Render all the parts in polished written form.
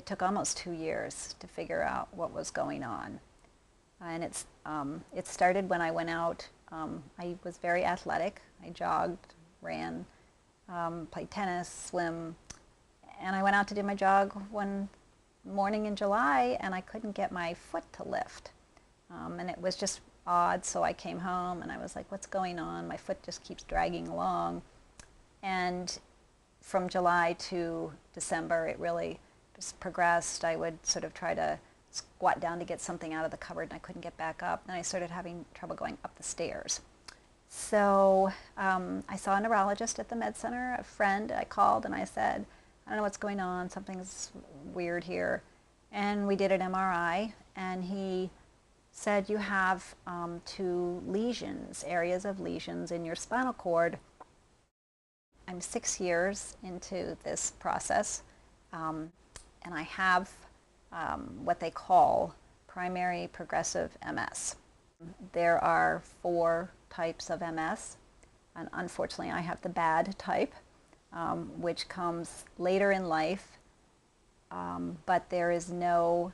it took almost 2 years to figure out what was going on. And it started when I went out. I was very athletic. I jogged, ran, played tennis, swim, and I went out to do my jog one morning in July, and I couldn't get my foot to lift. And it was just odd, so I came home and I was like, what's going on? My foot just keeps dragging along. And from July to December, it really just progressed. I would sort of try to squat down to get something out of the cupboard, and I couldn't get back up. And I started having trouble going up the stairs. So I saw a neurologist at the med center, a friend. I called and I said, I don't know what's going on. Something's weird here. And we did an MRI, and he said, you have 2 lesions, areas of lesions in your spinal cord. I'm 6 years into this process, and I have what they call primary progressive MS. There are 4 types of MS, and unfortunately I have the bad type, which comes later in life, but there is no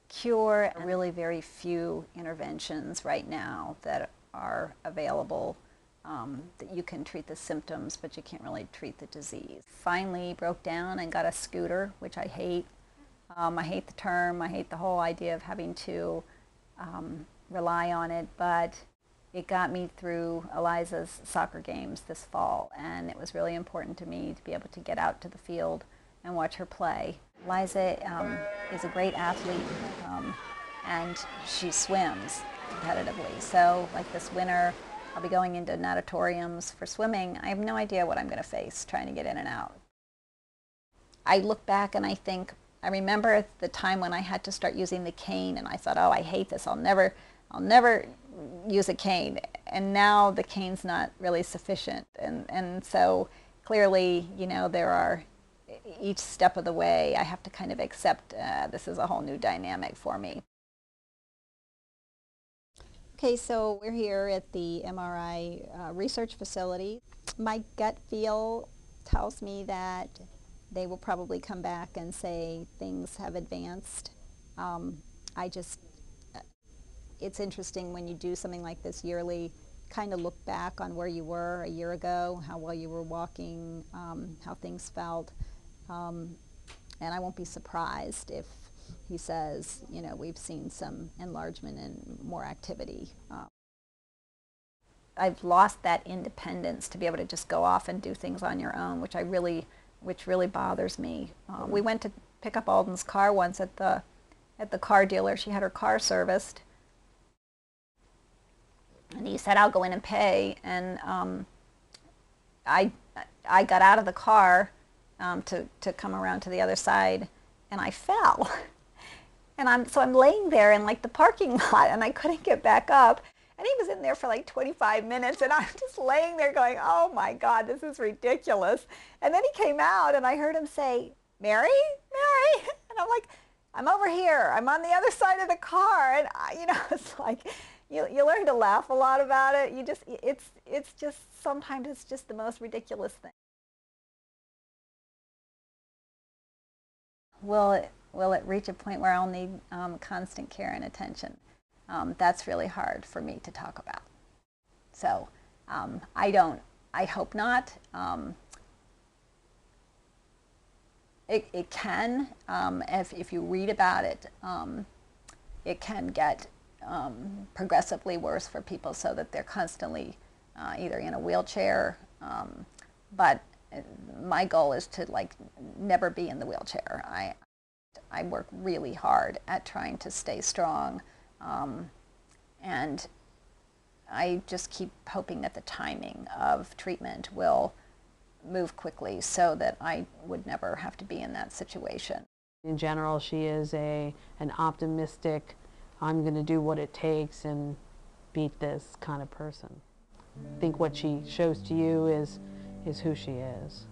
cure, really very few interventions right now that are available that you can treat the symptoms, but you can't really treat the disease. Finally broke down and got a scooter, which I hate. I hate the term, I hate the whole idea of having to rely on it, but it got me through Eliza's soccer games this fall, and it was really important to me to be able to get out to the field and watch her play. Eliza is a great athlete, and she swims competitively. So like this winter, I'll be going into natatoriums for swimming. I have no idea what I'm going to face trying to get in and out. I look back and I think, I remember the time when I had to start using the cane, and I thought, oh, I hate this. I'll never use a cane. And now the cane's not really sufficient. And so clearly, you know, there are, each step of the way, I have to kind of accept this is a whole new dynamic for me. Okay, so we're here at the MRI research facility. My gut feel tells me that they will probably come back and say things have advanced. It's interesting when you do something like this yearly, kind of look back on where you were a year ago, how well you were walking, how things felt. And I won't be surprised if he says, you know, we've seen some enlargement and more activity. I've lost that independence to be able to just go off and do things on your own, which really bothers me. We went to pick up Alden's car once at the car dealer. She had her car serviced, and he said, I'll go in and pay. And I got out of the car to come around to the other side, and I fell. And so I'm laying there in like the parking lot, and I couldn't get back up. And he was in there for like 25 minutes, and I'm just laying there going, oh my God, this is ridiculous. And then he came out, and I heard him say, Mary, Mary. And I'm like, I'm over here. I'm on the other side of the car. And you know, it's like, you learn to laugh a lot about it. It's just, sometimes it's just the most ridiculous thing. Will it reach a point where I'll need constant care and attention? That's really hard for me to talk about. So I hope not. It can, if you read about it, it can get progressively worse for people so that they're constantly either in a wheelchair, but my goal is to like never be in the wheelchair. I work really hard at trying to stay strong, and I just keep hoping that the timing of treatment will move quickly so that I would never have to be in that situation. In general, she is an optimistic, I'm going to do what it takes and beat this kind of person. I think what she shows to you is who she is.